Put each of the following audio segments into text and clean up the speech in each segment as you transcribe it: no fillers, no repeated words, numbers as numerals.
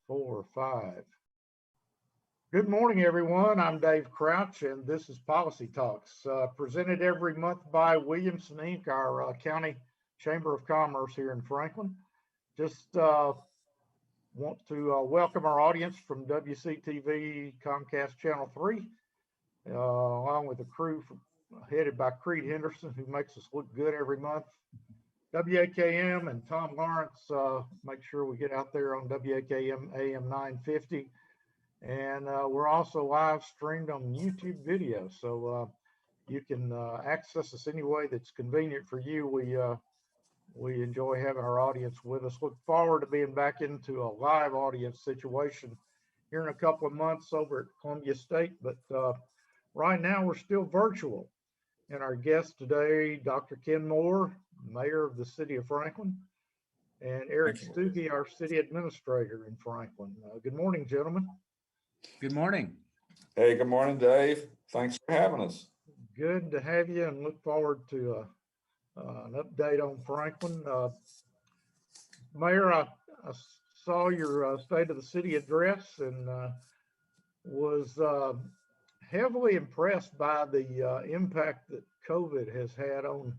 4, 5. Good morning, everyone. I'm Dave Crouch, and this is Policy Talks, presented every month by Williamson, Inc., our county chamber of commerce here in Franklin. Just want to welcome our audience from WCTV Comcast Channel 3, along with a crew headed by Creed Henderson, who makes us look good every month. WAKM and Tom Lawrence make sure we get out there on WAKM AM 950. And we're also live streamed on YouTube video. So you can access us any way that's convenient for you. We enjoy having our audience with us. Look forward to being back into a live audience situation here in a couple of months over at Columbia State. But right now we're still virtual. And our guest today, Dr. Ken Moore, Mayor of the City of Franklin, and Eric Stuckey, our City Administrator in Franklin. Good morning, gentlemen. Good morning. Hey, good morning, Dave. Thanks for having us. Good to have you, and look forward to an update on Franklin. Mayor, I saw your State of the City address and was heavily impressed by the impact that COVID has had on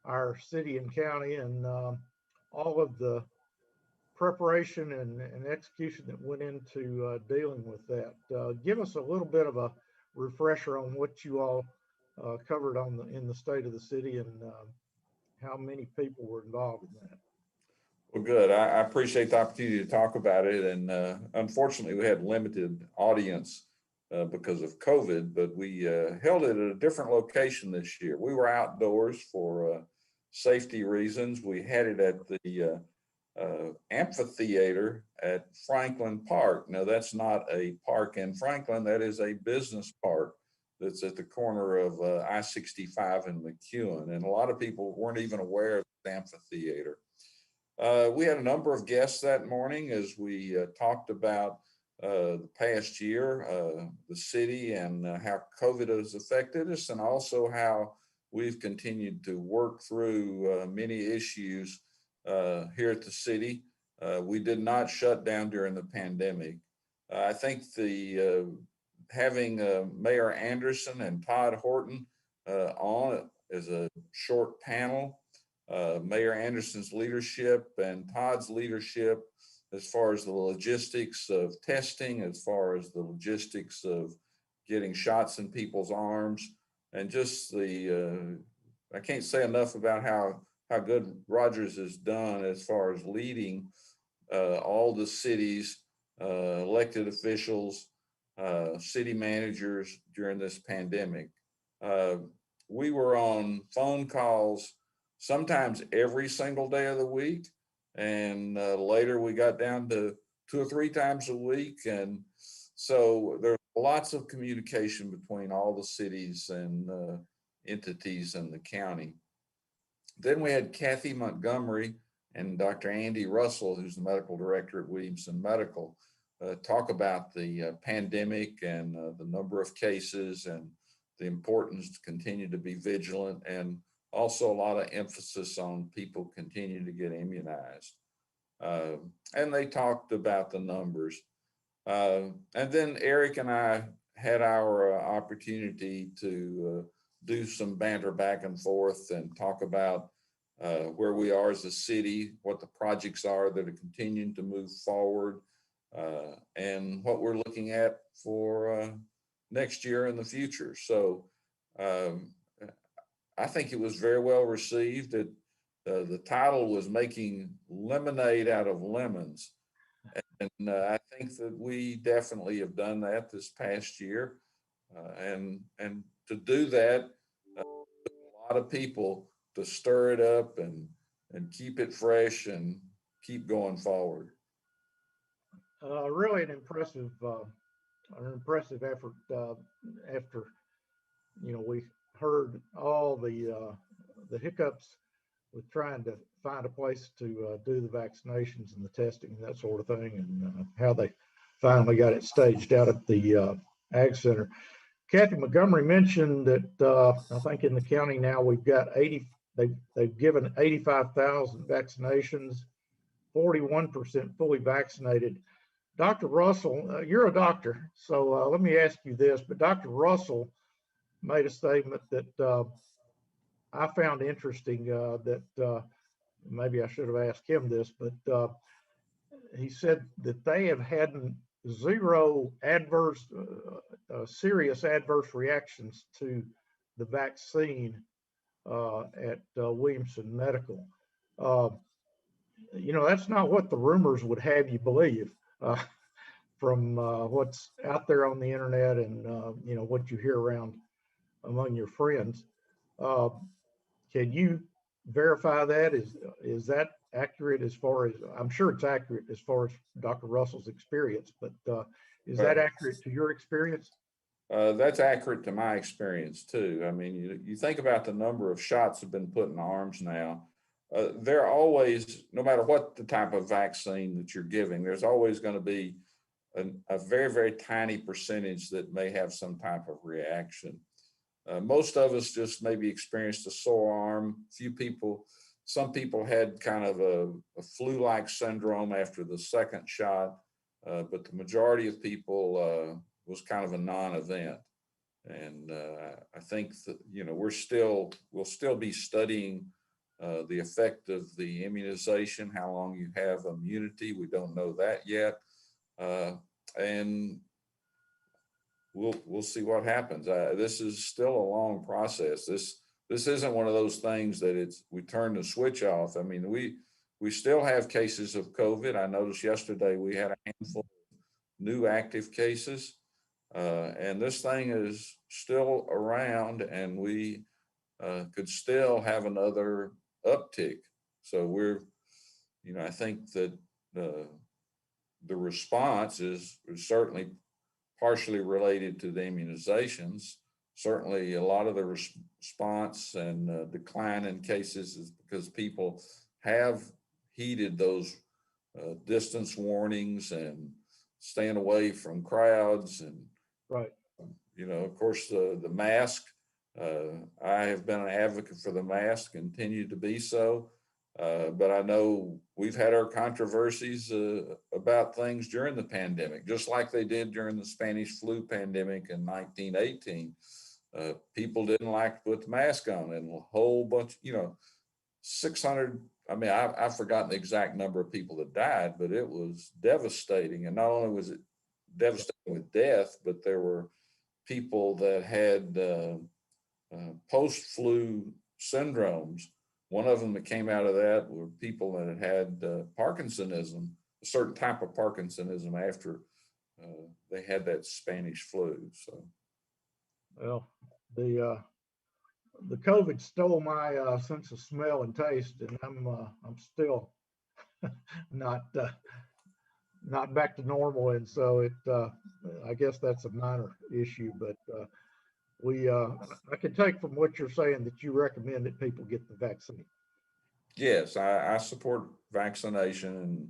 our city and county, and all of the preparation and execution that went into dealing with that. Give us a little bit of a refresher on what you all covered in the State of the City and how many people were involved in that. Well, good. I appreciate the opportunity to talk about it. And unfortunately, we had limited audience because of COVID, but we held it at a different location this year. We were outdoors for safety reasons. We had it at the amphitheater at Franklin Park. Now, that's not a park in Franklin. That is a business park that's at the corner of I-65 and McEwen. And a lot of people weren't even aware of the amphitheater. We had a number of guests that morning as we talked about the past year, the city, and how COVID has affected us, and also how we've continued to work through many issues here at the city. We did not shut down during the pandemic. I think having Mayor Anderson and Todd Horton on as a short panel, Mayor Anderson's leadership and Todd's leadership as far as the logistics of testing, as far as the logistics of getting shots in people's arms, and just I can't say enough about how good Rogers has done as far as leading all the city's elected officials, city managers during this pandemic. We were on phone calls sometimes every single day of the week, and later we got down to 2 or 3 times a week. And so there's lots of communication between all the cities and entities in the county. Then we had Kathy Montgomery and Dr. Andy Russell, who's the medical director at Williamson Medical, talk about the pandemic and the number of cases and the importance to continue to be vigilant, and also a lot of emphasis on people continue to get immunized. And they talked about the numbers. And then Eric and I had our opportunity to do some banter back and forth and talk about where we are as a city, what the projects are that are continuing to move forward, and what we're looking at for next year and the future. So I think it was very well received. The title was Making Lemonade Out of Lemons. And I think that we definitely have done that this past year. And to do that, a lot of people to stir it up and keep it fresh and keep going forward. Really an impressive effort after, we heard all the hiccups with trying to find a place to do the vaccinations and the testing and that sort of thing, and how they finally got it staged out at the Ag Center. Kathy Montgomery mentioned that I think in the county now we've got they've given 85,000 vaccinations, 41% fully vaccinated. Dr. Russell, you're a doctor, so let me ask you this. But Dr. Russell made a statement that I found interesting. That maybe I should have asked him this, but he said that they have had zero serious adverse reactions to the vaccine at Williamson Medical. Uh, that's not what the rumors would have you believe from what's out there on the internet and, what you hear around among your friends. Uh, can you verify that? Is that accurate as far as, I'm sure it's accurate as far as Dr. Russell's experience, but is that accurate to your experience? That's accurate to my experience too. I mean, you think about the number of shots have been put in arms now. There always, no matter what the type of vaccine that you're giving, there's always going to be a very, very tiny percentage that may have some type of reaction. Most of us just maybe experienced a sore arm. Some people had kind of a flu-like syndrome after the second shot, but the majority of people was kind of a non-event. And I think that, we'll still be studying the effect of the immunization, how long you have immunity. We don't know that yet. And we'll see what happens. This is still a long process. This isn't one of those things that we turn the switch off. I mean, we still have cases of COVID. I noticed yesterday we had a handful of new active cases. And this thing is still around, and we could still have another uptick. So I think that the response is certainly partially related to the immunizations. Certainly a lot of the response and decline in cases is because people have heeded those distance warnings and staying away from crowds. And right. Of course, the mask, I have been an advocate for the mask, continue to be so. But I know we've had our controversies about things during the pandemic, just like they did during the Spanish flu pandemic in 1918. People didn't like to put the mask on, and a whole bunch, 600, I mean, I've forgotten the exact number of people that died, but it was devastating. And not only was it devastating with death, but there were people that had post-flu syndromes. One of them that came out of that were people that had Parkinsonism, a certain type of Parkinsonism after they had that Spanish flu. So, well, the COVID stole my sense of smell and taste, and I'm still not not back to normal, and so I guess that's a minor issue, but I can take from what you're saying that you recommend that people get the vaccine. yes, I support vaccination.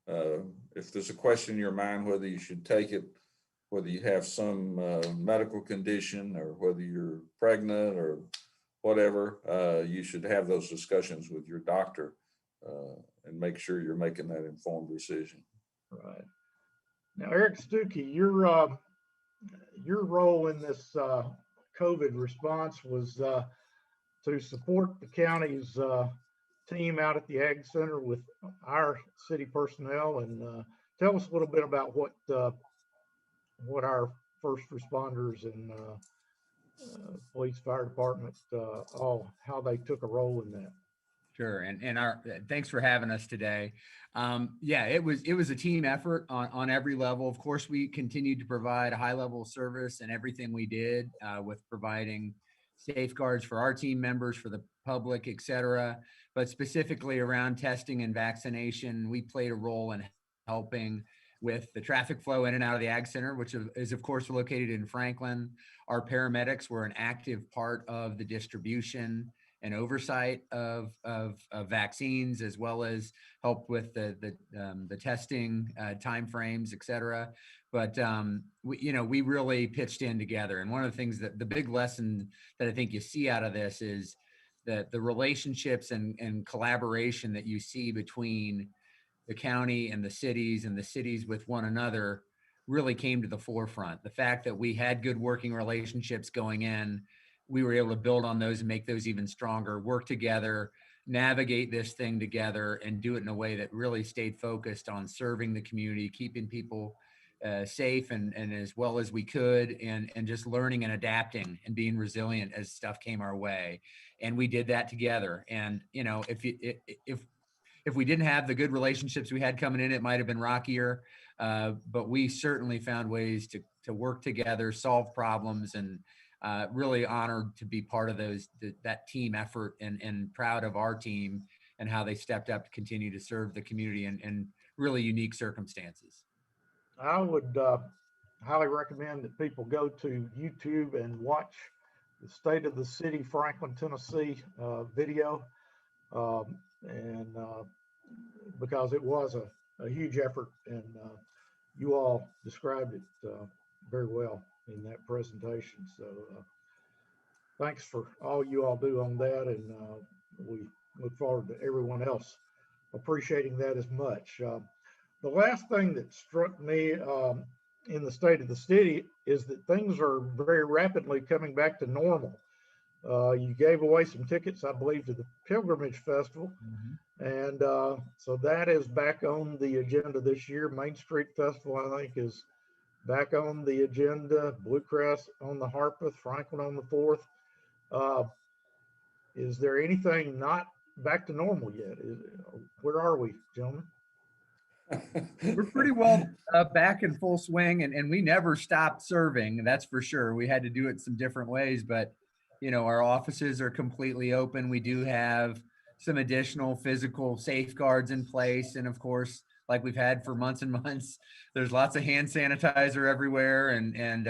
And if there's a question in your mind whether you should take it, whether you have some medical condition or whether you're pregnant or whatever, you should have those discussions with your doctor and make sure you're making that informed decision. Right. Now, Eric Stuckey, your role in this COVID response was to support the county's team out at the Ag Center with our city personnel, and tell us a little bit about what our first responders and police, fire department, how they took a role in that. Sure, and thanks for having us today. Yeah, it was a team effort on every level. Of course, we continued to provide a high level of service in everything we did with providing safeguards for our team members, for the public, et cetera. But specifically around testing and vaccination, we played a role in helping with the traffic flow in and out of the Ag Center, which is of course located in Franklin. Our paramedics were an active part of the distribution and oversight of vaccines, as well as help with the testing timeframes, et cetera. But we really pitched in together. And one of the things that the big lesson that I think you see out of this is that the relationships and collaboration that you see between the county and the cities with one another really came to the forefront. The fact that we had good working relationships going in, we were able to build on those and make those even stronger, work together, navigate this thing together, and do it in a way that really stayed focused on serving the community, keeping people safe and as well as we could, and just learning and adapting and being resilient as stuff came our way. And we did that together. And, you know, if we didn't have the good relationships we had coming in, it might have been rockier. But we certainly found ways to work together, solve problems, and really honored to be part of that team effort, and proud of our team and how they stepped up to continue to serve the community in really unique circumstances. I would highly recommend that people go to YouTube and watch the State of the City, Franklin, Tennessee video. And because it was a huge effort, and you all described it very well in that presentation. So thanks for all you all do on that, and we look forward to everyone else appreciating that as much. The last thing that struck me in the State of the City is that things are very rapidly coming back to normal. You gave away some tickets, I believe, to the Pilgrimage Festival. And so that is back on the agenda this year. Main Street Festival, I think, is back on the agenda. Bluegrass on the Harpeth, Franklin on the 4th. Is there anything not back to normal yet? Where are we, gentlemen? We're pretty well back in full swing, and we never stopped serving. That's for sure. We had to do it some different ways, but you know, our offices are completely open. We do have some additional physical safeguards in place, and of course, like we've had for months and months, there's lots of hand sanitizer everywhere, and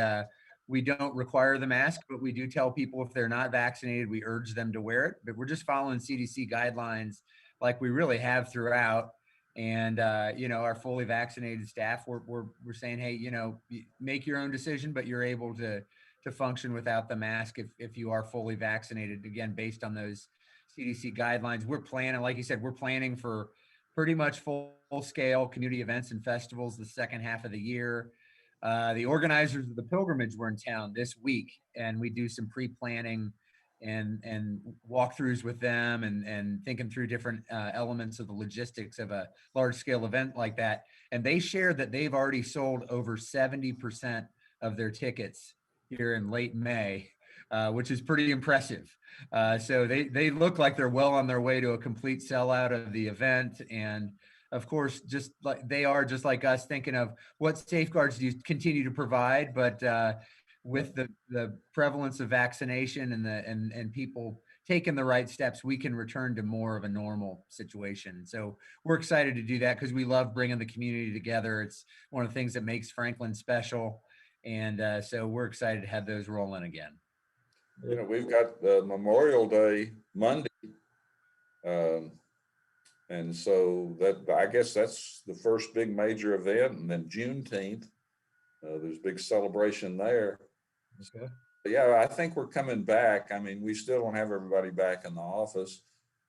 we don't require the mask, but we do tell people if they're not vaccinated, we urge them to wear it. But we're just following CDC guidelines like we really have throughout. And you know, our fully vaccinated staff, we're saying, hey, you know, make your own decision, but you're able to function without the mask if you are fully vaccinated, again, based on those CDC guidelines. We're planning, like you said, we're planning for pretty much full scale community events and festivals the second half of the year. The organizers of the pilgrimage were in town this week, and we do some pre-planning and walkthroughs with them, and thinking through different elements of the logistics of a large scale event like that. And they shared that they've already sold over 70% of their tickets here in late May, which is pretty impressive. So they look like they're well on their way to a complete sellout of the event. And of course, just like they are, just like us, thinking of what safeguards do you continue to provide, but with the prevalence of vaccination and people taking the right steps, we can return to more of a normal situation. So we're excited to do that because we love bringing the community together. It's one of the things that makes Franklin special. And so we're excited to have those rolling again. You know, we've got Memorial Day Monday. And so that, I guess that's the first big major event. And then Juneteenth, there's a big celebration there. Okay. But yeah, I think we're coming back. I mean, we still don't have everybody back in the office.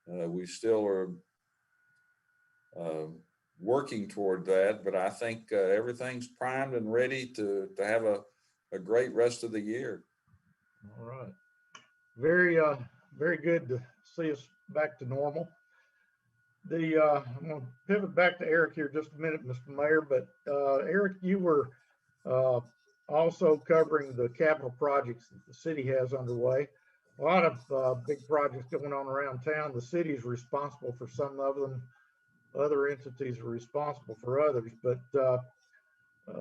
We still are working toward that, but I think everything's primed and ready to have a great rest of the year. All right. Very, very good to see us back to normal. I'm going to pivot back to Eric here just a minute, Mr. Mayor. But Eric, you were also covering the capital projects that the city has underway. A lot of big projects going on around town. The city is responsible for some of them. Other entities are responsible for others. But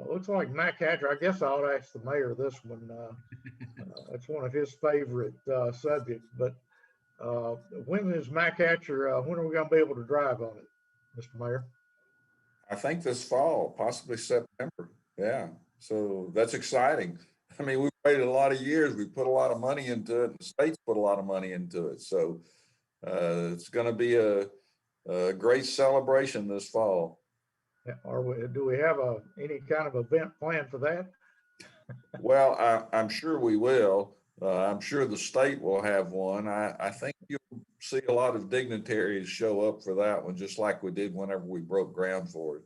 looks like Mac Hatcher, I guess I ought to ask the mayor this one. It's one of his favorite subjects. But when is Mac Hatcher, when are we going to be able to drive on it, Mr. Mayor? I think this fall, possibly September. Yeah. So that's exciting. I mean, we've waited a lot of years. We put a lot of money into it. And the state's put a lot of money into it. So it's going to be a great celebration this fall. Do we have any kind of event planned for that? Well, I'm sure we will. I'm sure the state will have one. I think you'll see a lot of dignitaries show up for that one, just like we did whenever we broke ground for it.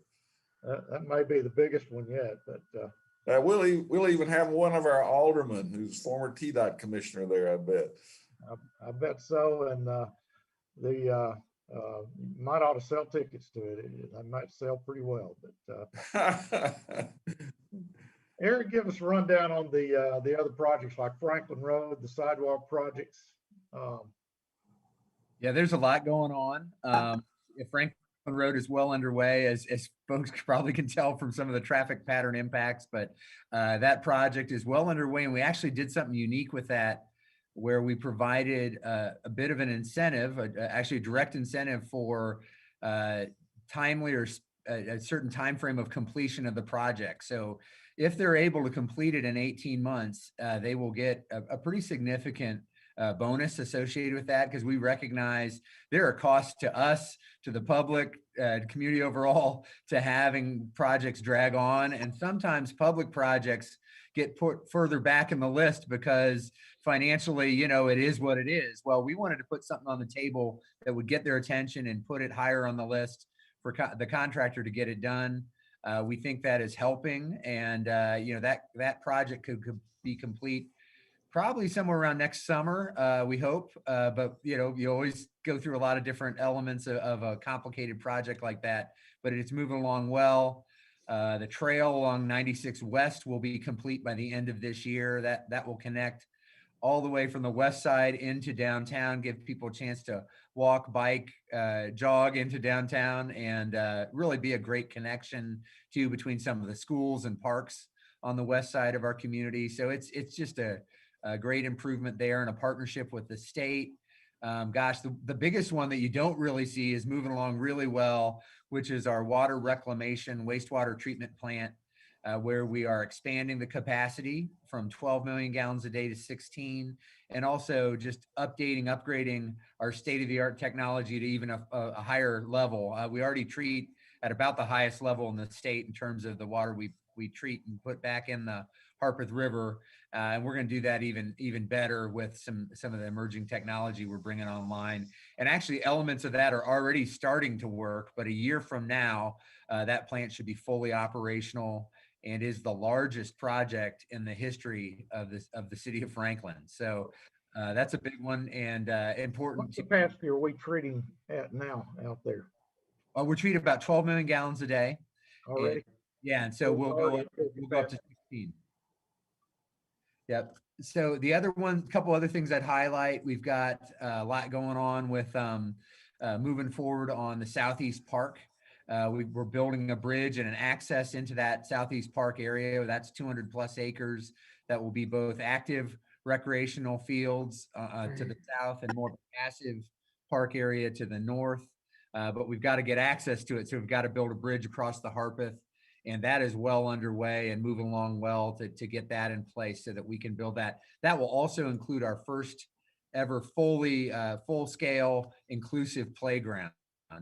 That may be the biggest one yet, but We'll even have one of our aldermen who's former TDOT commissioner there, I bet. I bet so. And you might ought to sell tickets to it. I might sell pretty well. But Eric, give us a rundown on the other projects like Franklin Road, the sidewalk projects. Yeah, there's a lot going on. Franklin Road is well underway, as folks probably can tell from some of the traffic pattern impacts, but that project is well underway. And we actually did something unique with that, where we provided a bit of an incentive, actually a direct incentive for timely or a certain time frame of completion of the project. So if they're able to complete it in 18 months, they will get a pretty significant bonus associated with that, because we recognize there are costs to us, to the public, community overall, to having projects drag on. And sometimes public projects get put further back in the list because financially, you know, it is what it is. Well, we wanted to put something on the table that would get their attention and put it higher on the list for the contractor to get it done. We think that is helping, and you know, that project could be complete probably somewhere around next summer, we hope. But you know, you always go through a lot of different elements of a complicated project like that, but it's moving along well. The trail along 96 West will be complete by the end of this year. That will connect all the way from the west side into downtown, give people a chance to walk, bike, jog into downtown, and really be a great connection too between some of the schools and parks on the west side of our community. So it's just a great improvement there, and a partnership with the state. Gosh, the biggest one that you don't really see is moving along really well, which is our water reclamation wastewater treatment plant, where we are expanding the capacity from 12 million gallons a day to 16, and also just upgrading our state-of-the-art technology to even a higher level. We already treat at about the highest level in the state in terms of the water we treat and put back in the Harpeth River. And we're going to do that even better with some of the emerging technology we're bringing online. And actually elements of that are already starting to work, but a year from now, that plant should be fully operational and is the largest project in the history of the city of Franklin. So that's a big one and important. What capacity are we treating at now out there? We're treating about 12 million gallons a day Already? And, yeah, and so we'll go up to 16. Yep. So the other one, a couple other things I'd highlight. We've got a lot going on with moving forward on the Southeast Park. We're building a bridge and an access into that Southeast Park area. That's 200 plus acres that will be both active recreational fields to the south and more passive park area to the north. But we've got to get access to it. So we've got to build a bridge across the Harpeth. And that is well underway and moving along well to get that in place so that we can build that. That will also include our first ever full scale inclusive playground.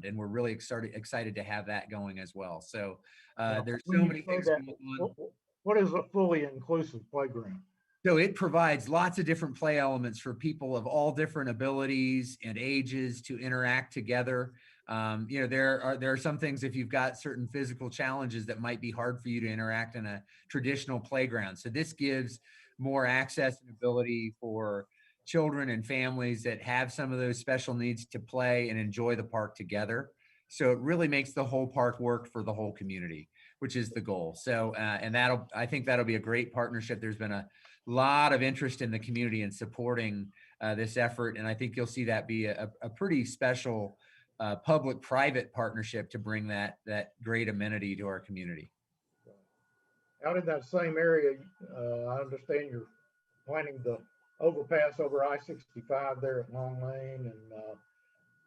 And we're really excited to have that going as well. So there's so many things going on. What is a fully inclusive playground? So it provides lots of different play elements for people of all different abilities and ages to interact together. You know, there are some things, if you've got certain physical challenges, that might be hard for you to interact in a traditional playground. So this gives more access and ability for children and families that have some of those special needs to play and enjoy the park together. So it really makes the whole park work for the whole community, which is the goal. So, and I think that'll be a great partnership. There's been a lot of interest in the community in supporting this effort. And I think you'll see that be a pretty special public-private partnership to bring that great amenity to our community. Out in that same area, I understand you're planning the overpass over I-65 there at Long Lane, and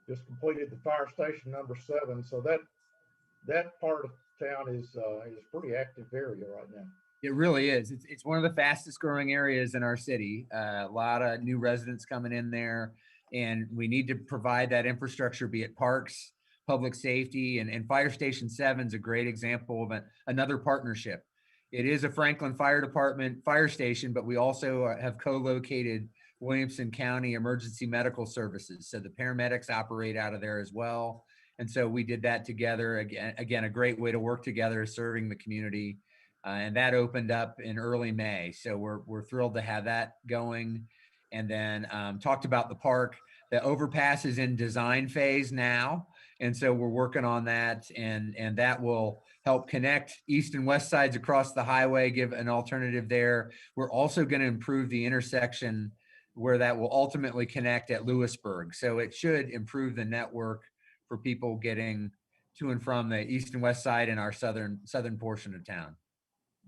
just completed the fire station number 7. So that part of town is a pretty active area right now. It really is. It's one of the fastest growing areas in our city. A lot of new residents coming in there, and we need to provide that infrastructure, be it parks, public safety, and Fire Station 7 is a great example of another partnership. It is a Franklin Fire Department fire station, but we also have co-located Williamson County Emergency Medical Services. So the paramedics operate out of there as well. And so we did that together. Again, a great way to work together, serving the community. And that opened up in early May. So we're thrilled to have that going. And then talked about the park. The overpass is in design phase now. And so we're working on that, and that will help connect east and west sides across the highway, give an alternative there. We're also going to improve the intersection where that will ultimately connect at Lewisburg. So it should improve the network for people getting to and from the east and west side in our southern portion of town.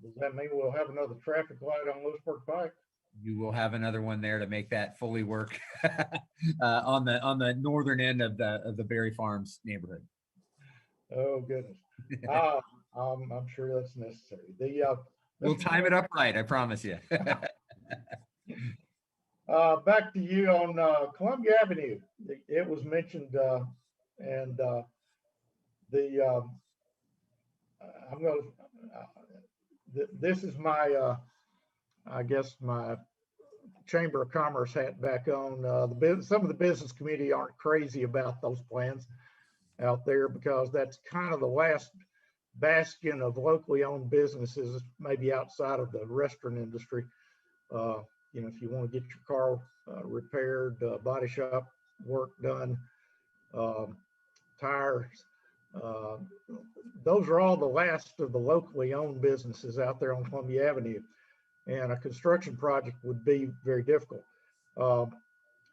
Does that mean we'll have another traffic light on Lewisburg Pike? You will have another one there to make that fully work on the northern end of the Berry Farms neighborhood. Oh, goodness. I'm sure that's necessary. We'll time it up right, I promise you. Back to you on Columbia Avenue. It was mentioned, and I'm going to, this is my, I guess, my Chamber of Commerce hat back on. Some of the business community aren't crazy about those plans out there, because that's kind of the last bastion of locally owned businesses, maybe outside of the restaurant industry. If you want to get your car repaired, body shop work done, tires, those are all the last of the locally owned businesses out there on Columbia Avenue. And a construction project would be very difficult.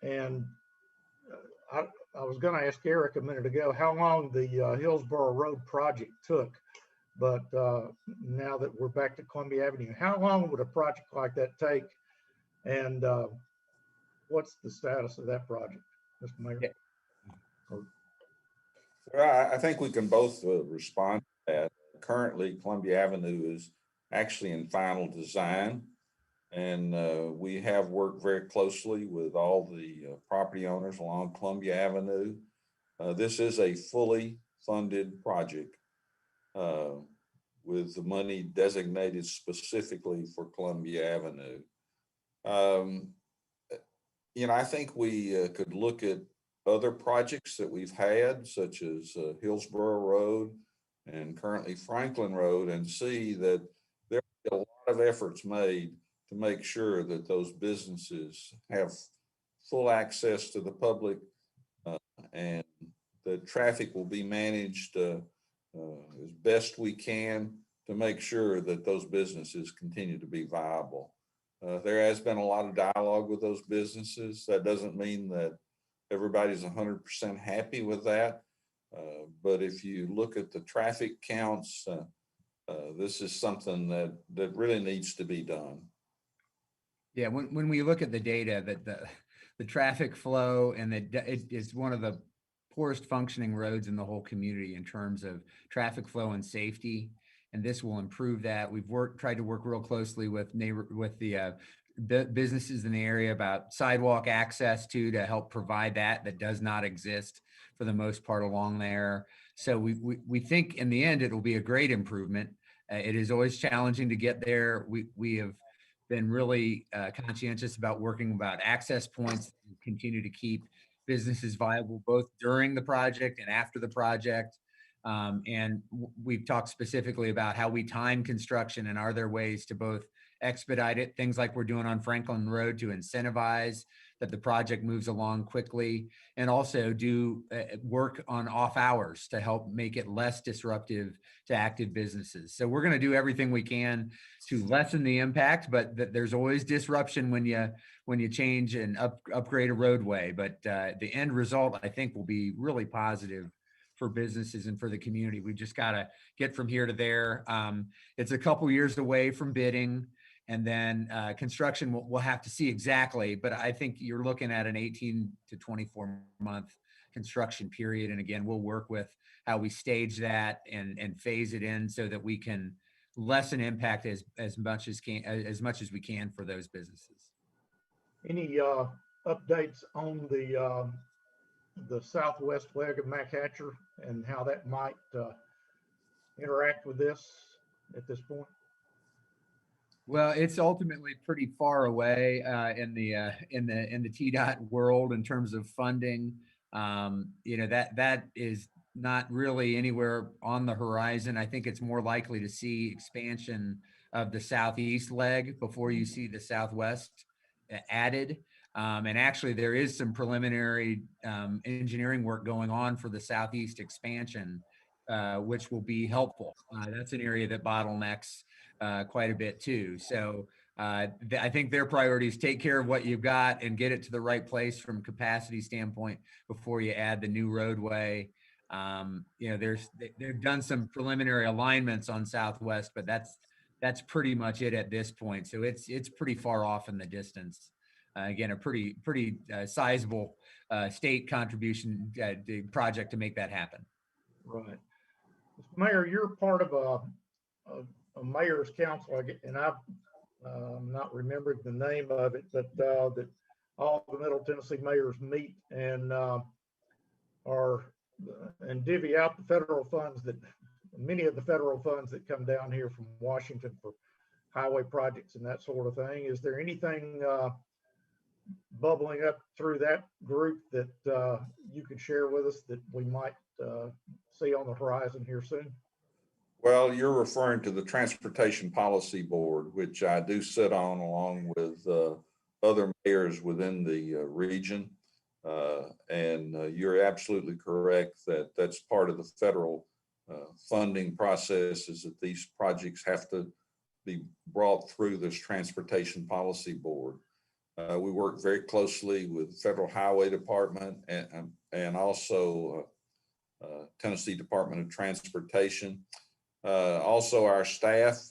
And I was going to ask Eric a minute ago how long the Hillsborough Road project took, but now that we're back to Columbia Avenue, how long would a project like that take? And what's the status of that project, Mr. Mayor? Yeah. Well, I think we can both respond to that. Currently, Columbia Avenue is actually in final design, and we have worked very closely with all the property owners along Columbia Avenue. This is a fully funded project with the money designated specifically for Columbia Avenue. I think we could look at other projects that we've had, such as Hillsborough Road and currently Franklin Road, and see that there are a lot of efforts made to make sure that those businesses have full access to the public, and the traffic will be managed as best we can to make sure that those businesses continue to be viable. There has been a lot of dialogue with those businesses. That doesn't mean that everybody's 100% happy with that. But if you look at the traffic counts, this is something that really needs to be done. Yeah, when we look at the data, that the traffic flow and it is one of the poorest functioning roads in the whole community in terms of traffic flow and safety. And this will improve that. We've tried to work real closely with the businesses in the area about sidewalk access to help provide that does not exist for the most part along there. So we think in the end, it will be a great improvement. It is always challenging to get there. We have been really conscientious about working about access points and continue to keep businesses viable both during the project and after the project. And we've talked specifically about how we time construction, and are there ways to both expedite it, things like we're doing on Franklin Road to incentivize that the project moves along quickly, and also do work on off hours to help make it less disruptive to active businesses. So we're going to do everything we can to lessen the impact, but there's always disruption when you change and upgrade a roadway. But the end result, I think, will be really positive for businesses and for the community. We just got to get from here to there. It's a couple years away from bidding, and then construction we'll have to see exactly, but I think you're looking at an 18 to 24 month construction period. And again, we'll work with how we stage that and phase it in so that we can lessen impact as much as we can for those businesses. Any updates on the southwest leg of McHatcher and how that might interact with this at this point? Well, it's ultimately pretty far away in the TDOT world in terms of funding. That is not really anywhere on the horizon. I think it's more likely to see expansion of the southeast leg before you see the southwest added. And actually, there is some preliminary engineering work going on for the southeast expansion, which will be helpful. That's an area that bottlenecks quite a bit too. So I think their priority is take care of what you've got and get it to the right place from capacity standpoint before you add the new roadway. They've done some preliminary alignments on Southwest, but that's pretty much it at this point. So it's pretty far off in the distance. Again, a pretty sizable state contribution project to make that happen. Right. Mayor, you're part of a mayor's council, and I've not remembered the name of it, but that all the Middle Tennessee mayors meet and divvy out the federal funds many of the federal funds that come down here from Washington for highway projects and that sort of thing. Is there anything bubbling up through that group that you could share with us that we might see on the horizon here soon? Well, you're referring to the Transportation Policy Board, which I do sit on along with other mayors within the region. And you're absolutely correct that that's part of the federal funding process, is that these projects have to be brought through this Transportation Policy Board. We work very closely with the Federal Highway Department and also Tennessee Department of Transportation. Also our staff,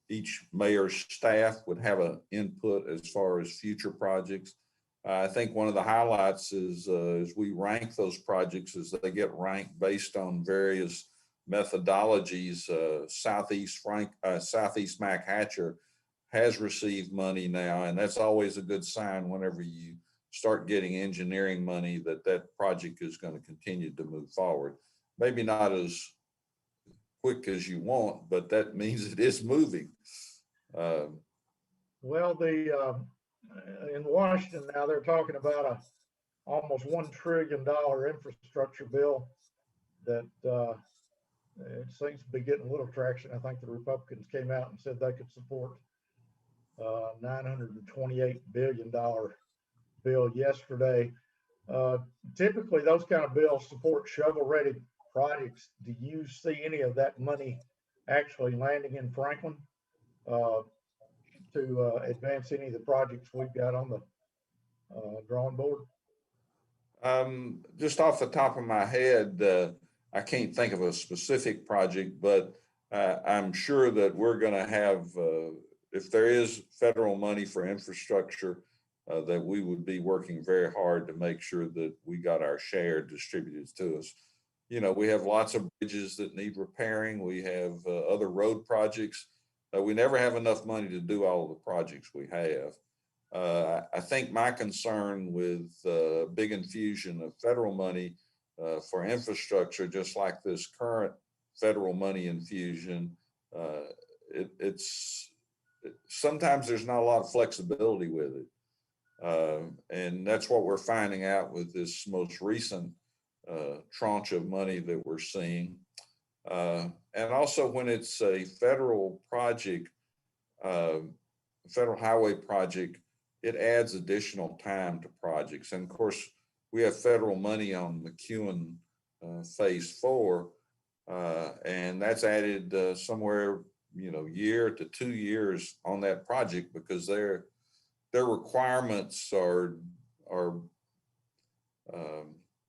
each mayor's staff would have an input as far as future projects. I think one of the highlights is we rank those projects as they get ranked based on various methodologies. Southeast Mac Hatcher has received money now, and that's always a good sign whenever you start getting engineering money that project is going to continue to move forward. Maybe not as quick as you want, but that means it is moving. Well, in Washington now, they're talking about a almost $1 trillion infrastructure bill that it seems to be getting a little traction. I think the Republicans came out and said they could support $928 billion bill yesterday. Typically, those kind of bills support shovel-ready projects. Do you see any of that money actually landing in Franklin to advance any of the projects we've got on the drawing board? Just off the top of my head, I can't think of a specific project, but I'm sure that we're going to have, if there is federal money for infrastructure, that we would be working very hard to make sure that we got our share distributed to us. You know, we have lots of bridges that need repairing. We have other road projects. We never have enough money to do all of the projects we have. I think my concern with big infusion of federal money for infrastructure, just like this current federal money infusion, sometimes there's not a lot of flexibility with it. And that's what we're finding out with this most recent tranche of money that we're seeing. And also when it's a federal project, federal highway project, it adds additional time to projects. And of course, we have federal money on McEwen Phase 4, and that's added somewhere, year to 2 years on that project because their requirements are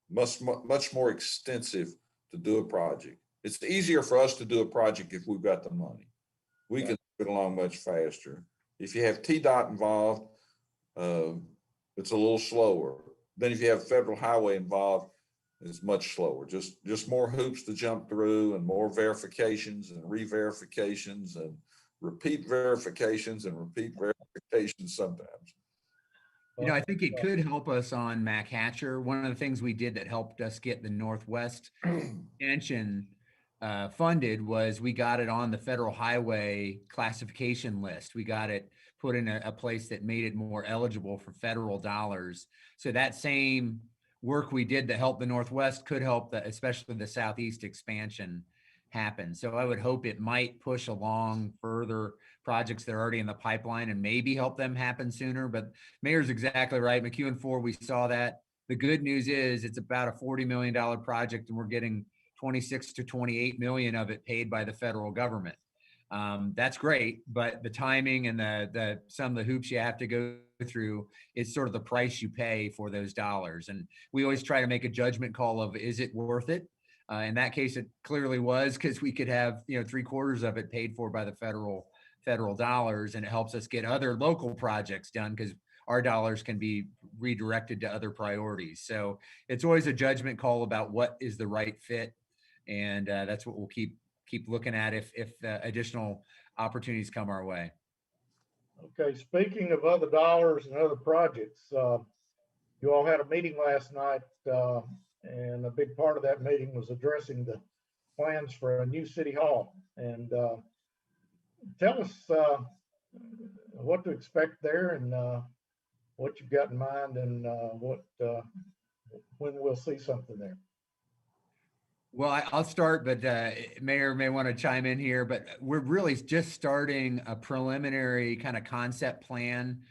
much more extensive to do a project. It's easier for us to do a project if we've got the money. We can move it along much faster. If you have TDOT involved, it's a little slower. Then if you have federal highway involved, it's much slower. Just more hoops to jump through and more verifications and re-verifications and repeat verifications and repeat verifications sometimes. I think it could help us on Mac Hatcher. One of the things we did that helped us get the Northwest extension funded was we got it on the federal highway classification list. We got it put in a place that made it more eligible for federal dollars. So that same work we did to help the Northwest could help especially the Southeast expansion happen. So I would hope it might push along further projects that are already in the pipeline and maybe help them happen sooner. But Mayor's exactly right. McEwen 4, we saw that. The good news is it's about a $40 million project and we're getting 26 to 28 million of it paid by the federal government. That's great, but the timing and the some of the hoops you have to go through is sort of the price you pay for those dollars. And we always try to make a judgment call of, is it worth it? In that case, it clearly was, because we could have, 3/4 of it paid for by the federal dollars, and it helps us get other local projects done because our dollars can be redirected to other priorities. So it's always a judgment call about what is the right fit, and that's what we'll keep looking at if additional opportunities come our way. Okay, speaking of other dollars and other projects, you all had a meeting last night, and a big part of that meeting was addressing the plans for a new city hall. And tell us what to expect there, and what you've got in mind, and when we'll see something there. Well, I'll start, but Mayor may want to chime in here, but we're really just starting a preliminary kind of concept plan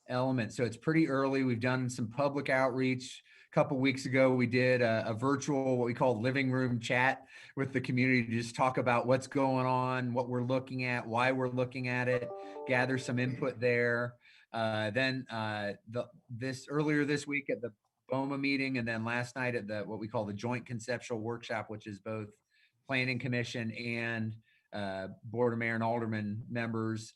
element. So it's pretty early. We've done some public outreach. A couple weeks ago, we did a virtual, what we call living room chat with the community to just talk about what's going on, what we're looking at, why we're looking at it, gather some input there. Then earlier this week at the BOMA meeting, and then last night at what we call the joint conceptual workshop, which is both planning commission and board of mayor and alderman members,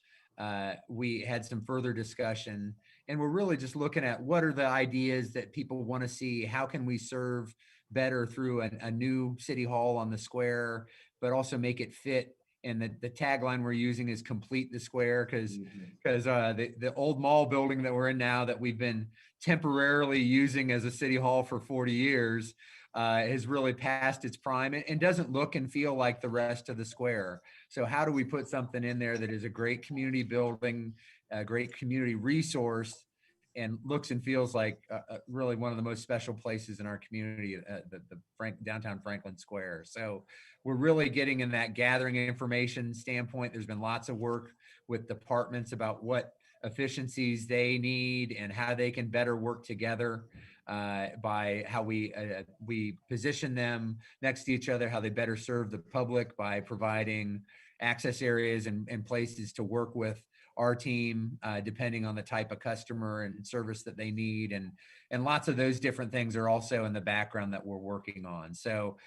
we had some further discussion, and we're really just looking at what are the ideas that people want to see, how can we serve better through a new city hall on the square, but also make it fit. And the tagline we're using is complete the square, because the old mall building that we're in now, that we've been temporarily using as a city hall for 40 years, has really passed its prime and doesn't look and feel like the rest of the square. So how do we put something in there that is a great community building, a great community resource, and looks and feels like really one of the most special places in our community, downtown Franklin Square. So we're really getting in that gathering information standpoint. There's been lots of work with departments about what efficiencies they need and how they can better work together, by how we position them next to each other, how they better serve the public by providing access areas and places to work with our team, depending on the type of customer and service that they need. And lots of those different things are also in the background that we're working on. So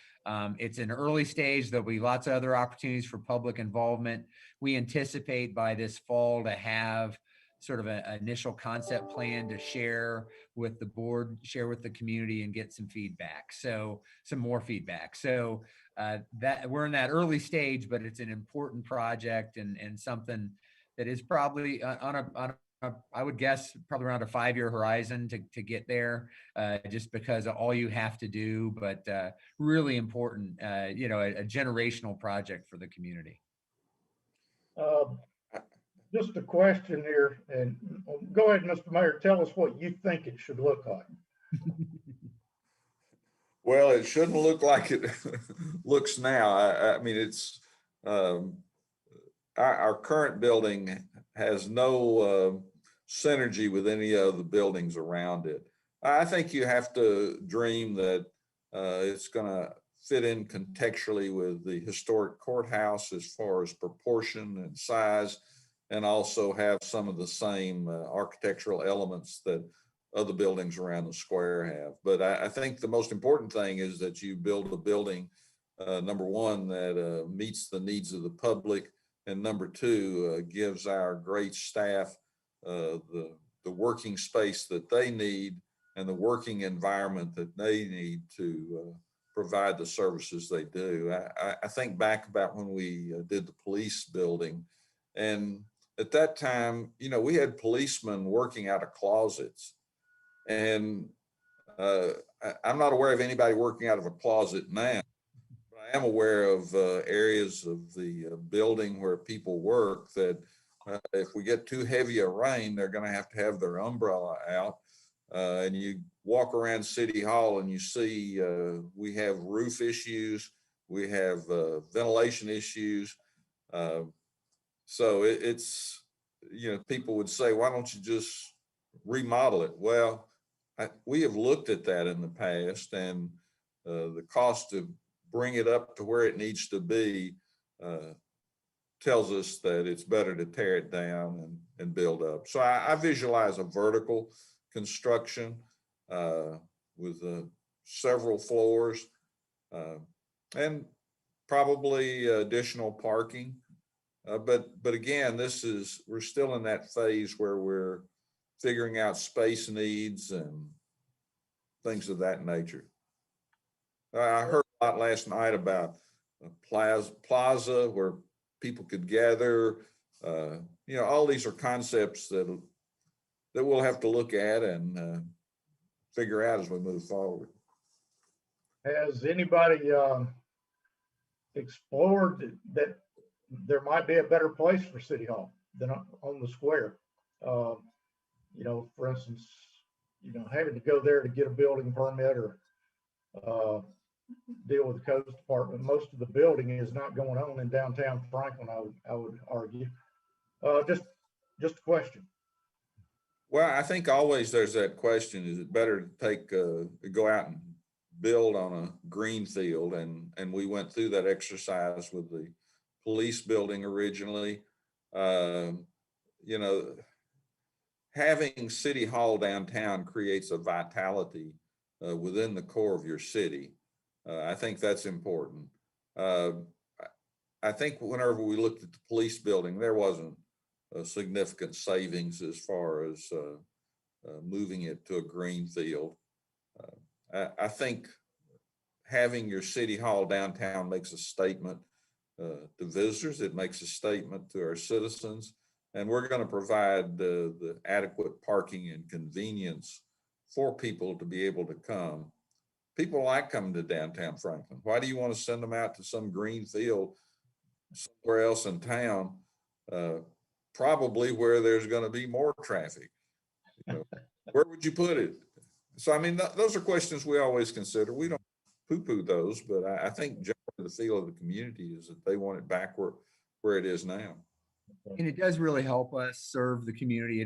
it's an early stage. There'll be lots of other opportunities for public involvement. We anticipate by this fall to have sort of an initial concept plan to share with the board, share with the community, and get some feedback. So some more feedback. So that we're in that early stage, but it's an important project and something that is probably I would guess probably around a 5-year horizon to get there, just because of all you have to do, but really important, a generational project for the community. Just a question here, and go ahead, Mr. Mayor, tell us what you think it should look like. Well, it shouldn't look like it looks now. I mean, it's our current building has no synergy with any of the buildings around it. I think you have to dream that it's going to fit in contextually with the historic courthouse as far as proportion and size, and also have some of the same architectural elements that other buildings around the square have. But I think the most important thing is that you build a building, number one, that meets the needs of the public, and number two, gives our great staff the working space that they need and the working environment that they need to provide the services they do. I think back about when we did the police building, and at that time, we had policemen working out of closets, and I'm not aware of anybody working out of a closet now. But I I am aware of areas of the building where people work that if we get too heavy a rain, they're going to have their umbrella out. And you walk around City Hall and you see we have roof issues, we have ventilation issues. So it's, you know, people would say, why don't you just remodel it? Well, we have looked at that in the past, and the cost to bring it up to where it needs to be tells us that it's better to tear it down and build up. So I visualize a vertical construction with several floors and probably additional parking. But again, we're still in that phase where we're figuring out space needs and things of that nature. I heard a lot last night about a plaza where people could gather. You know, all these are concepts that we'll have to look at and figure out as we move forward. Has anybody explored that there might be a better place for City Hall than on the square? You know, for instance, you know, having to go there to get a building permit or deal with the codes department. Most of the building is not going on in downtown Franklin, I would argue. Just a question. Well, I think always there's that question, is it better to go out and build on a green field? And we went through that exercise with the police building originally. You know, having City Hall downtown creates a vitality within the core of your city. I think that's important. I think whenever we looked at the police building, there wasn't a significant savings as far as moving it to a green field. I think having your City Hall downtown makes a statement to visitors. It makes a statement to our citizens, and we're going to provide the adequate parking and convenience for people to be able to come. People like coming to downtown Franklin. Why do you want to send them out to some green field somewhere else in town? Probably where there's going to be more traffic. You know, where would you put it? So, I mean, those are questions we always consider. We don't poo-poo those, but I think generally the feel of the community is that they want it back where it is now. And it does really help us serve the community.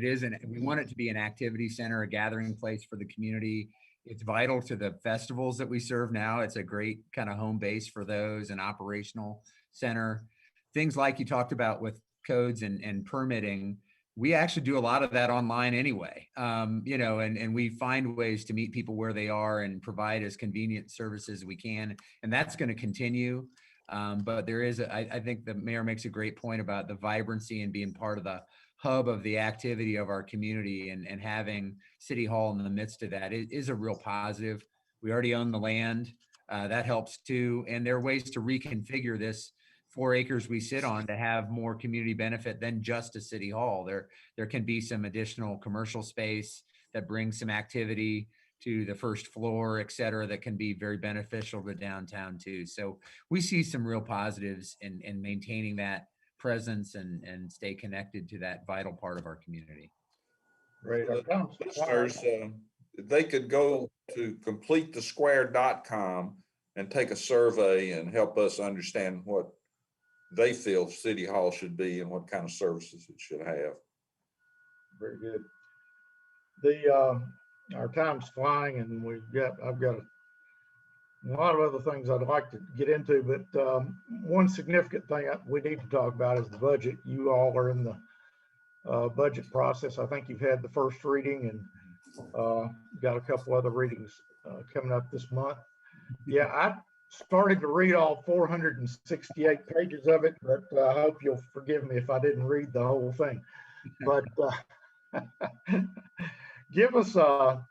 We want it to be an activity center, a gathering place for the community. It's vital to the festivals that we serve now. It's a great kind of home base for those, an operational center. Things like you talked about with codes and permitting, we actually do a lot of that online anyway. You know, and we find ways to meet people where they are and provide as convenient services as we can. And that's going to continue. But there is, I think the mayor makes a great point about the vibrancy and being part of the hub of the activity of our community, and having City Hall in the midst of that is a real positive. We already own the land. That helps too. And there are ways to reconfigure this 4 acres we sit on to have more community benefit than just a City Hall. There can be some additional commercial space that brings some activity to the first floor, et cetera, that can be very beneficial to downtown too. So we see some real positives in maintaining that presence and stay connected to that vital part of our community. Great. Listeners, they could go to completethesquare.com and take a survey and help us understand what they feel City Hall should be and what kind of services it should have. Very good. Our time's flying, and I've got a lot of other things I'd like to get into, but one significant thing we need to talk about is the budget. You all are in the budget process. I think you've had the first reading and got a couple other readings coming up this month. Yeah, I started to read all 468 pages of it, but I hope you'll forgive me if I didn't read the whole thing. But give us an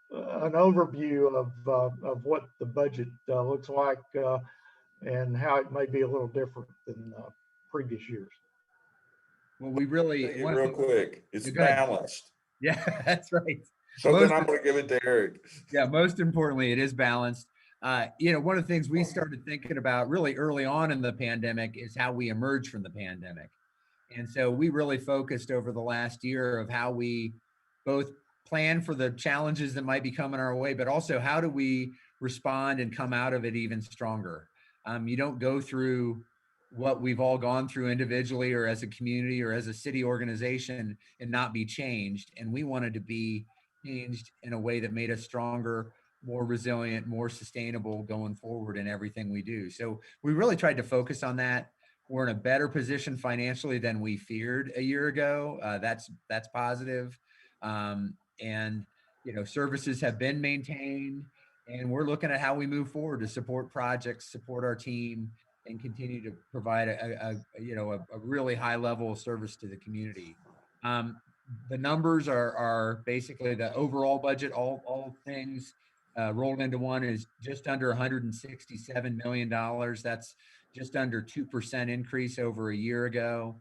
overview of what the budget looks like and how it may be a little different than previous years. Well, we really real quick, it's balanced. Yeah, that's right. So then I'm going to give it to Eric. Yeah, most importantly, it is balanced. One of the things we started thinking about really early on in the pandemic is how we emerge from the pandemic. And so we really focused over the last year of how we both plan for the challenges that might be coming our way, but also how do we respond and come out of it even stronger. You don't go through what we've all gone through individually or as a community or as a city organization and not be changed. And we wanted to be changed in a way that made us stronger, more resilient, more sustainable going forward in everything we do. So we really tried to focus on that. We're in a better position financially than we feared a year ago. That's positive. And services have been maintained, and we're looking at how we move forward to support projects, support our team, and continue to provide a really high level of service to the community. The numbers are basically the overall budget, all things rolled into one is just under $167 million. That's just under 2% increase over a year ago.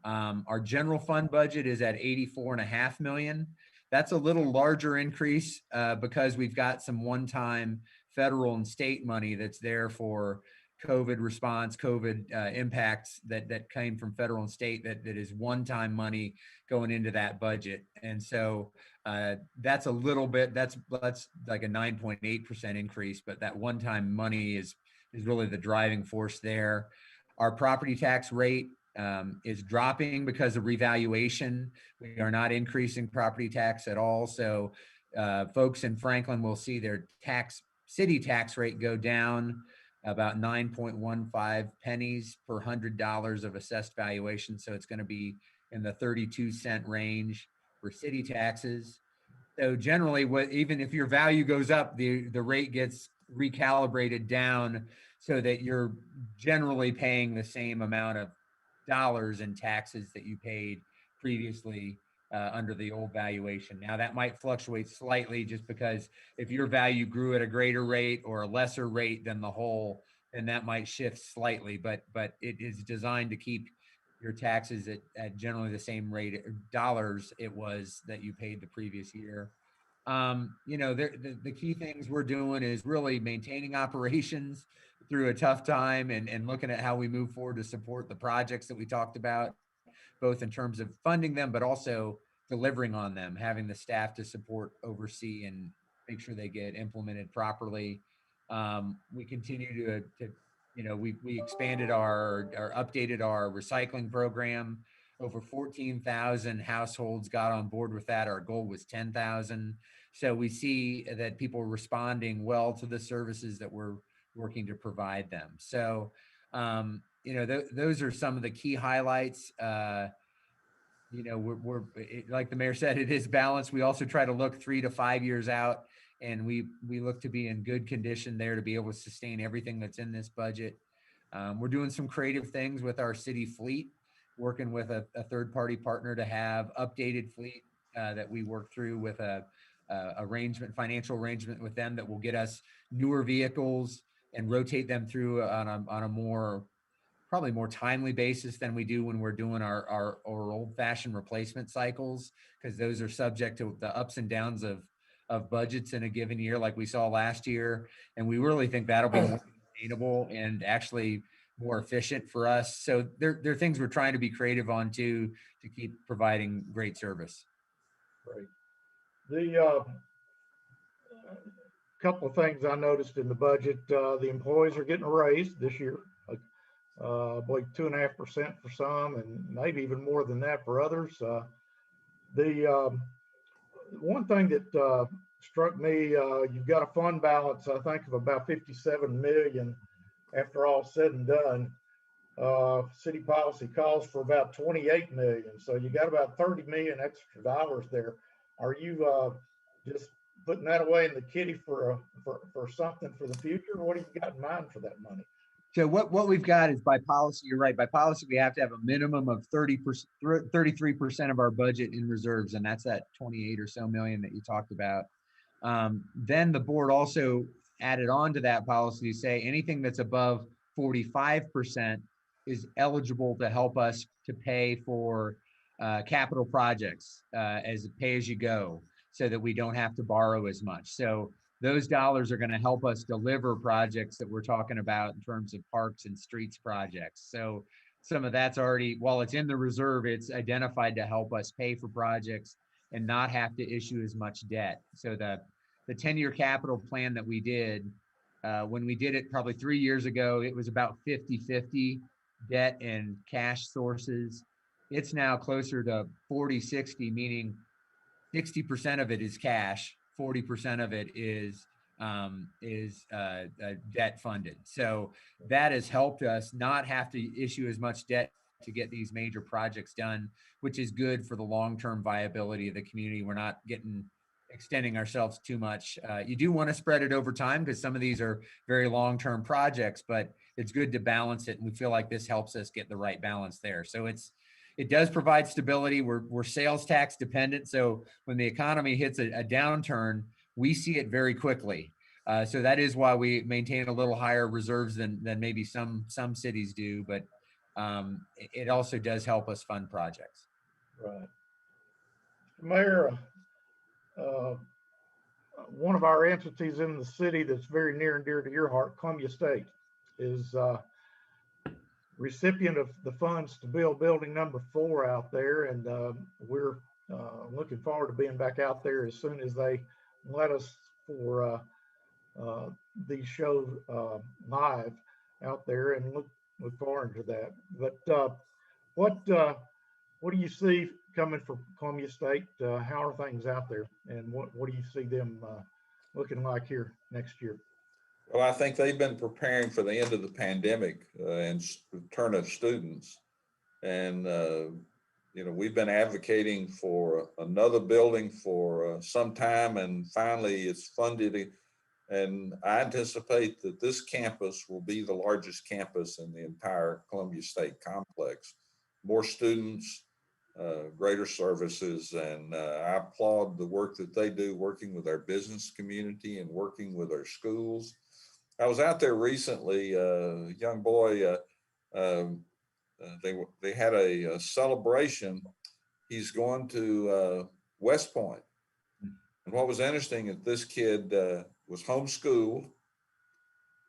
Our general fund budget is at 84.5 million. That's a little larger increase because we've got some one-time federal and state money that's there for COVID response, COVID impacts that came from federal and state that is one-time money going into that budget. And so that's a little bit, that's like a 9.8% increase, but that one-time money is really the driving force there. Our property tax rate is dropping because of revaluation. We are not increasing property tax at all. So folks in Franklin will see their city tax rate go down about 9.15 pennies per $100 of assessed valuation. So it's going to be in the 32-cent range for city taxes. So generally, even if your value goes up, the rate gets recalibrated down so that you're generally paying the same amount of dollars in taxes that you paid previously under the old valuation. Now that might fluctuate slightly just because if your value grew at a greater rate or a lesser rate than the whole, then that might shift slightly, but it is designed to keep your taxes at generally the same rate dollars it was that you paid the previous year. The key things we're doing is really maintaining operations through a tough time and looking at how we move forward to support the projects that we talked about, both in terms of funding them, but also delivering on them, having the staff to support, oversee, and make sure they get implemented properly. We continue to we expanded or updated our recycling program. Over 14,000 households got on board with that. Our goal was 10,000. So we see that people are responding well to the services that we're working to provide them. So, those are some of the key highlights. We're like the mayor said, it is balanced. We also try to look 3 to 5 years out, and we look to be in good condition there to be able to sustain everything that's in this budget. We're doing some creative things with our city fleet, working with a third-party partner to have updated fleet that we work through with a financial arrangement with them that will get us newer vehicles and rotate them through on a probably more timely basis than we do when we're doing our old-fashioned replacement cycles, because those are subject to the ups and downs of budgets in a given year, like we saw last year. And we really think that'll be more sustainable and actually more efficient for us. So there are things we're trying to be creative on to keep providing great service. Great. The couple of things I noticed in the budget, the employees are getting a raise this year. I believe 2.5% for some, and maybe even more than that for others. The one thing that struck me, you've got a fund balance, I think, of about 57 million after all said and done. City policy calls for about 28 million, so you got about 30 million extra dollars there. Are you just putting that away in the kitty for something for the future? What do you got in mind for that money? So what we've got is, by policy, you're right. By policy, we have to have a minimum of 33% of our budget in reserves, and that's that 28 or so million that you talked about. Then the board also added on to that policy to say anything that's above 45% is eligible to help us to pay for capital projects as pay as you go, so that we don't have to borrow as much. So those dollars are going to help us deliver projects that we're talking about in terms of parks and streets projects. So some of that's already, while it's in the reserve, it's identified to help us pay for projects and not have to issue as much debt. So the 10-year capital plan that we did, when we did it probably 3 years ago, it was about 50-50 debt and cash sources. It's now closer to 40-60, meaning 60% of it is cash, 40% of it is debt funded. So that has helped us not have to issue as much debt to get these major projects done, which is good for the long-term viability of the community. We're not extending ourselves too much. You do want to spread it over time because some of these are very long-term projects, but it's good to balance it. And we feel like this helps us get the right balance there. So it does provide stability. We're sales tax dependent. So when the economy hits a downturn, we see it very quickly. So that is why we maintain a little higher reserves than maybe some cities do, but it also does help us fund projects. Right. Mayor, one of our entities in the city that's very near and dear to your heart, Columbia State, is recipient of the funds to build building number 4 out there. And we're looking forward to being back out there as soon as they let us for these shows live out there, and look forward to that. But what do you see coming for Columbia State? How are things out there, and what do you see them looking like here next year? Well, I think they've been preparing for the end of the pandemic and return of students. And, we've been advocating for another building for some time, and finally it's funded. And I anticipate that this campus will be the largest campus in the entire Columbia State complex. More students, greater services, and I applaud the work that they do working with our business community and working with our schools. I was out there recently, a young boy, they had a celebration. He's going to West Point. And what was interesting is this kid was homeschooled.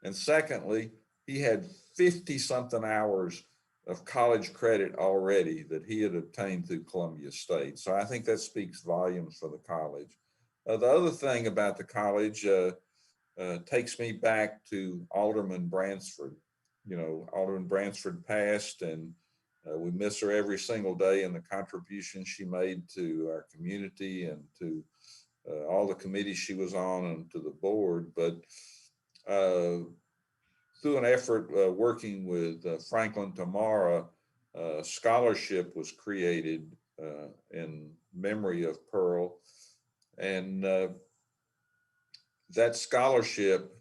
And secondly, he had 50 something hours of college credit already that he had obtained through Columbia State. So I think that speaks volumes for the college. The other thing about the college takes me back to Alderman Bransford. Alderman Bransford passed, and we miss her every single day and the contribution she made to our community and to all the committees she was on and to the board. But through an effort working with Franklin Tamara, scholarship was created in memory of Pearl. And that scholarship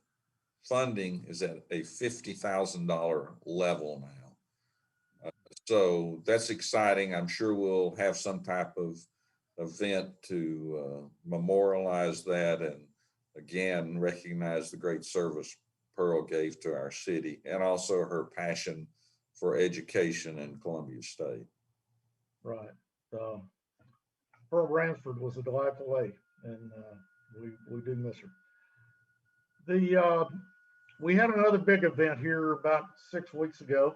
funding is at a $50,000 level now. So that's exciting. I'm sure we'll have some type of event to memorialize that and again recognize the great service Pearl gave to our city and also her passion for education in Columbia State. Right. Pearl Bransford was a delightful lady, and we do miss her. We had another big event here about 6 weeks ago.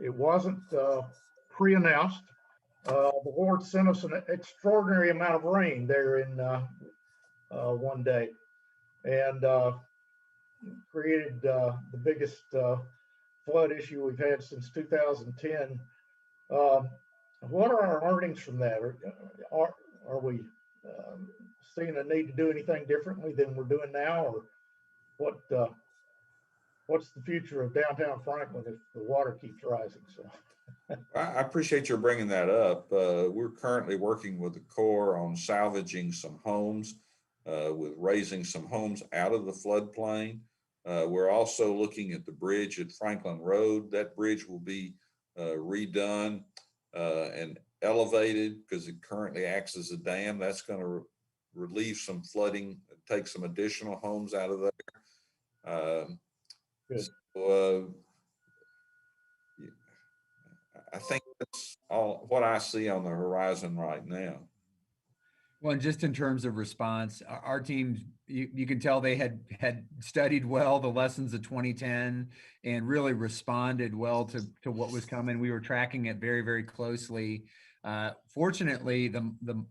It wasn't pre-announced. The Lord sent us an extraordinary amount of rain there in one day, and created the biggest flood issue we've had since 2010. What are our learnings from that? Are we seeing a need to do anything differently than we're doing now, or what's the future of downtown Franklin if the water keeps rising? So I appreciate your bringing that up. We're currently working with the Corps on salvaging some homes, with raising some homes out of the floodplain. We're also looking at the bridge at Franklin Road. That bridge will be redone and elevated because it currently acts as a dam. That's going to relieve some flooding, take some additional homes out of there. good. So, I think that's all what I see on the horizon right now. Well, and just in terms of response, our teams, you can tell they had studied well the lessons of 2010 and really responded well to what was coming. We were tracking it very, very closely. Fortunately,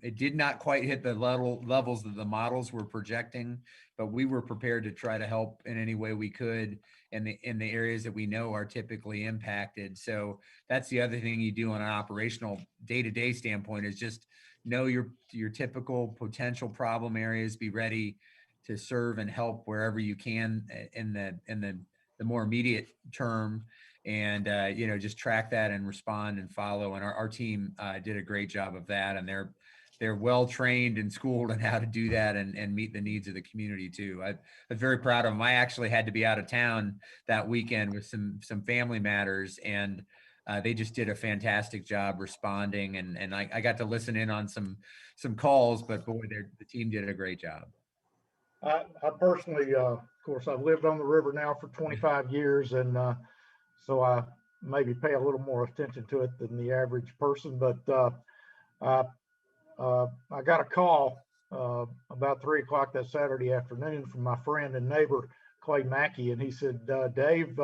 it did not quite hit the levels that the models were projecting, but we were prepared to try to help in any way we could in the areas that we know are typically impacted. So that's the other thing you do on an operational day-to-day standpoint is just know your typical potential problem areas, be ready to serve and help wherever you can in the more immediate term, and just track that and respond and follow. And our team did a great job of that, and they're well trained and schooled in how to do that and meet the needs of the community too. I'm very proud of them. I actually had to be out of town that weekend with some family matters, and they just did a fantastic job responding, and I got to listen in on some calls, but boy, the team did a great job. I personally, of course, I've lived on the river now for 25 years, and so I maybe pay a little more attention to it than the average person. But I got a call about 3 o'clock that Saturday afternoon from my friend and neighbor Clay Mackey, and he said, "Dave,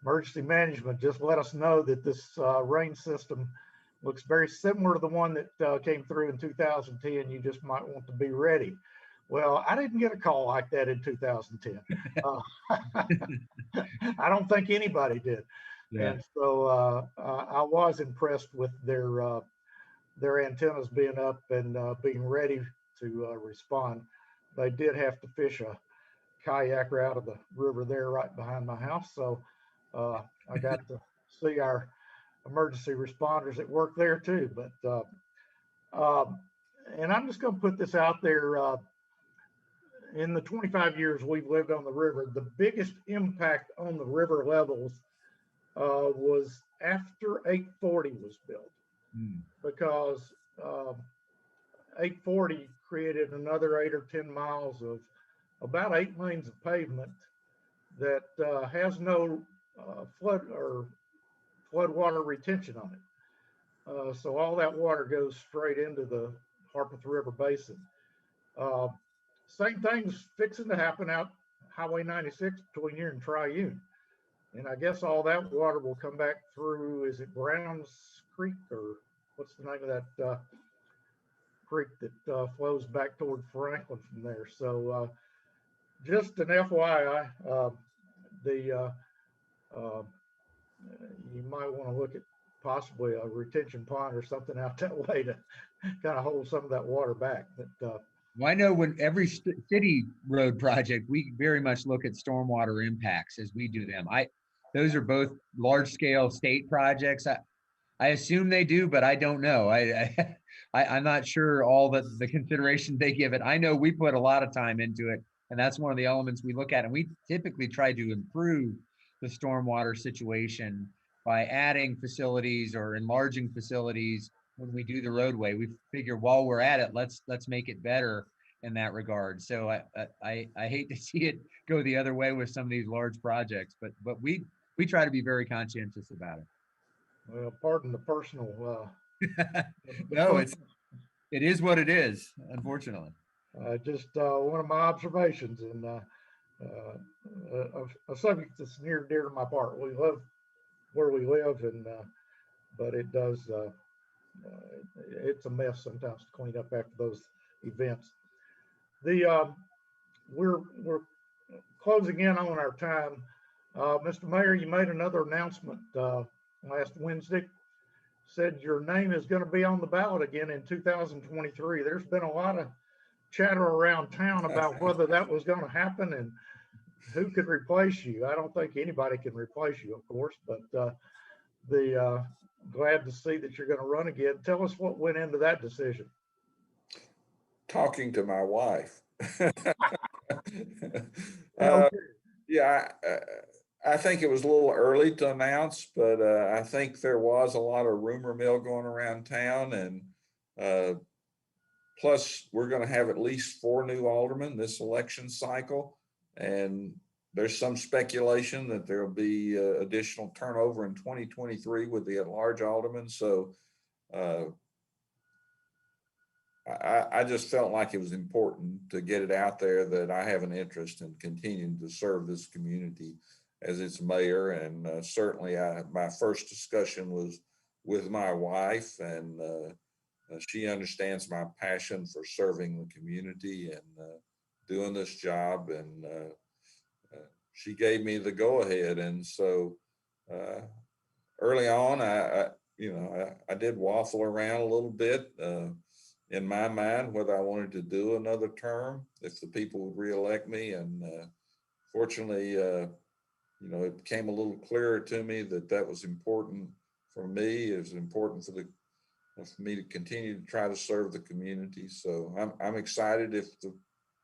emergency management just let us know that this rain system looks very similar to the one that came through in 2010. You just might want to be ready." Well, I didn't get a call like that in 2010. I don't think anybody did. Yeah. And so I was impressed with their antennas being up and being ready to respond. They did have to fish a kayaker out of the river there right behind my house. So I got to see our emergency responders at work there too. But and I'm just going to put this out there. In the 25 years we've lived on the river, the biggest impact on the river levels was after 840 was built, because 840 created another 8 or 10 miles of about 8 lanes of pavement that has no floodwater retention on it. So all that water goes straight into the Harpeth River Basin. Same thing's fixing to happen out Highway 96 between here and Triune. And I guess all that water will come back through, is it Browns Creek, or what's the name of that creek that flows back toward Franklin from there? So just an FYI, you might want to look at possibly a retention pond or something out that way to kind of hold some of that water back. But well, I know when every city road project, we very much look at stormwater impacts as we do them. Those are both large scale state projects. I assume they do, but I don't know. I'm not sure all the consideration they give it. I know we put a lot of time into it, and that's one of the elements we look at. And we typically try to improve the stormwater situation by adding facilities or enlarging facilities. When we do the roadway, we figure while we're at it, let's make it better in that regard. So I hate to see it go the other way with some of these large projects, but we try to be very conscientious about it. Well, pardon the personal. No, it is what it is, unfortunately. Just one of my observations, and a subject that's near and dear to my heart. We love where we live, and but it does. It's a mess sometimes to clean up after those events. We're closing in on our time. Mr. Mayor, you made another announcement last Wednesday. Said your name is going to be on the ballot again in 2023. There's been a lot of chatter around town about whether that was going to happen and who could replace you. I don't think anybody can replace you, of course, but glad to see that you're going to run again. Tell us what went into that decision. Talking to my wife. Okay. Yeah, I think it was a little early to announce, but I think there was a lot of rumor mill going around town, and plus we're going to have at least 4 new aldermen this election cycle, and there's some speculation that there will be additional turnover in 2023 with the at-large aldermen. So I just felt like it was important to get it out there that I have an interest in continuing to serve this community as its mayor. And certainly my first discussion was with my wife, and she understands my passion for serving the community and doing this job. And she gave me the go ahead. And so early on, I did waffle around a little bit in my mind whether I wanted to do another term if the people would reelect me. And fortunately, it became a little clearer to me that that was important for me. It was important for me to continue to try to serve the community. So I'm excited if the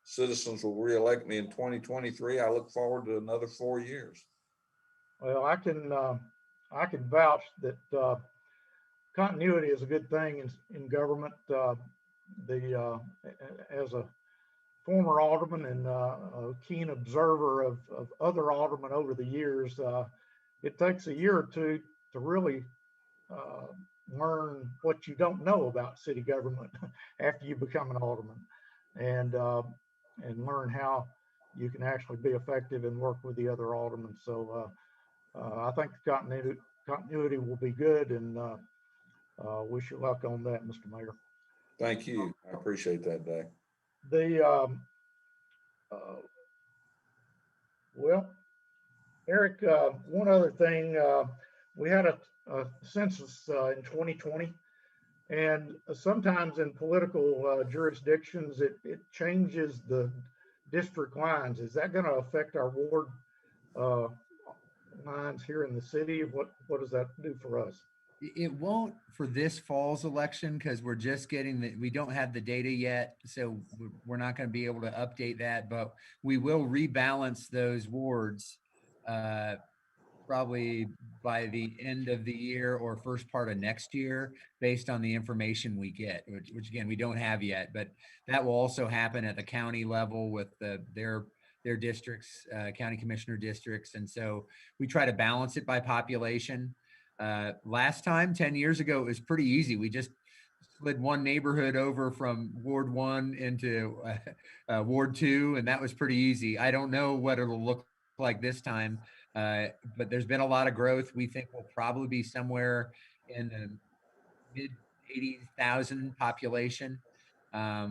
citizens will reelect me in 2023. I look forward to another 4 years. Well, I can vouch that continuity is a good thing in government. As a former alderman and a keen observer of other aldermen over the years, it takes a year or two to really learn what you don't know about city government after you become an alderman, and learn how you can actually be effective and work with the other aldermen. So I think the continuity will be good, and wish you luck on that, Mr. Mayor. Thank you. I appreciate that, Day. Well, Eric, one other thing, we had a census in 2020, and sometimes in political jurisdictions, it changes the district lines. Is that going to affect our ward lines here in the city? What does that do for us? It won't for this fall's election because we're just getting we don't have the data yet. So we're not going to be able to update that, but we will rebalance those wards probably by the end of the year or first part of next year based on the information we get, which again, we don't have yet, but that will also happen at the county level with their districts, county commissioner districts. And so we try to balance it by population. Last time, 10 years ago, it was pretty easy. We just slid one neighborhood over from Ward 1 into Ward 2, and that was pretty easy. I don't know what it'll look like this time, but there's been a lot of growth. We think we'll probably be somewhere in the mid 80,000 population,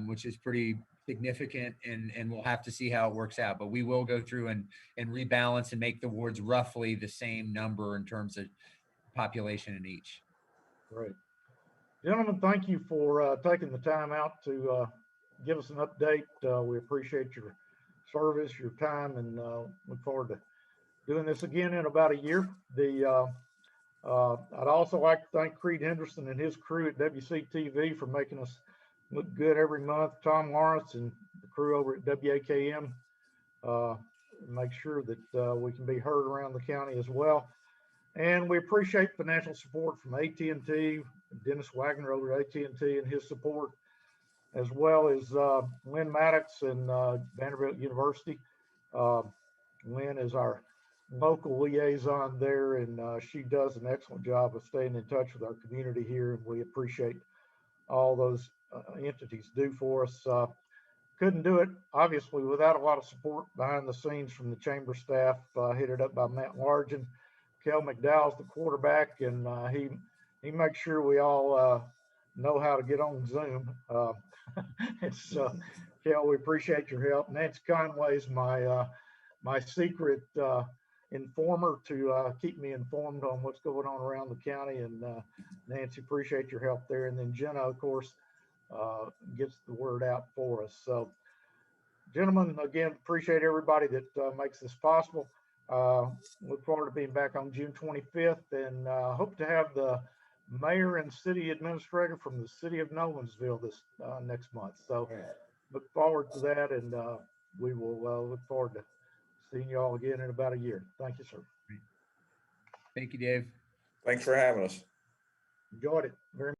which is pretty significant, and we'll have to see how it works out. But we will go through and rebalance and make the wards roughly the same number in terms of population in each. Great. Gentlemen, thank you for taking the time out to give us an update. We appreciate your service, your time, and look forward to doing this again in about a year. I'd also like to thank Creed Henderson and his crew at WCTV for making us look good every month. Tom Lawrence and the crew over at WAKM make sure that we can be heard around the county as well. And we appreciate financial support from AT&T, Dennis Wagner over at AT&T and his support, as well as Lynn Maddox and Vanderbilt University. Lynn is our local liaison there, and she does an excellent job of staying in touch with our community here, and we appreciate all those entities do for us. Couldn't do it, obviously, without a lot of support behind the scenes from the chamber staff, headed up by Matt Largent. Kel McDowell's the quarterback, and he makes sure we all know how to get on Zoom. It's Kel, we appreciate your help. Nancy Conway's my secret informer to keep me informed on what's going on around the county, and Nancy, appreciate your help there. And then Jenna, of course, gets the word out for us. So, gentlemen, again, appreciate everybody that makes this possible. Look forward to being back on June 25th, and hope to have the mayor and city administrator from the city of Nolensville this next month. So look forward to that, and we will look forward to seeing you all again in about a year. Thank you, sir. Thank you, Dave. Thanks for having us. Enjoyed it very much.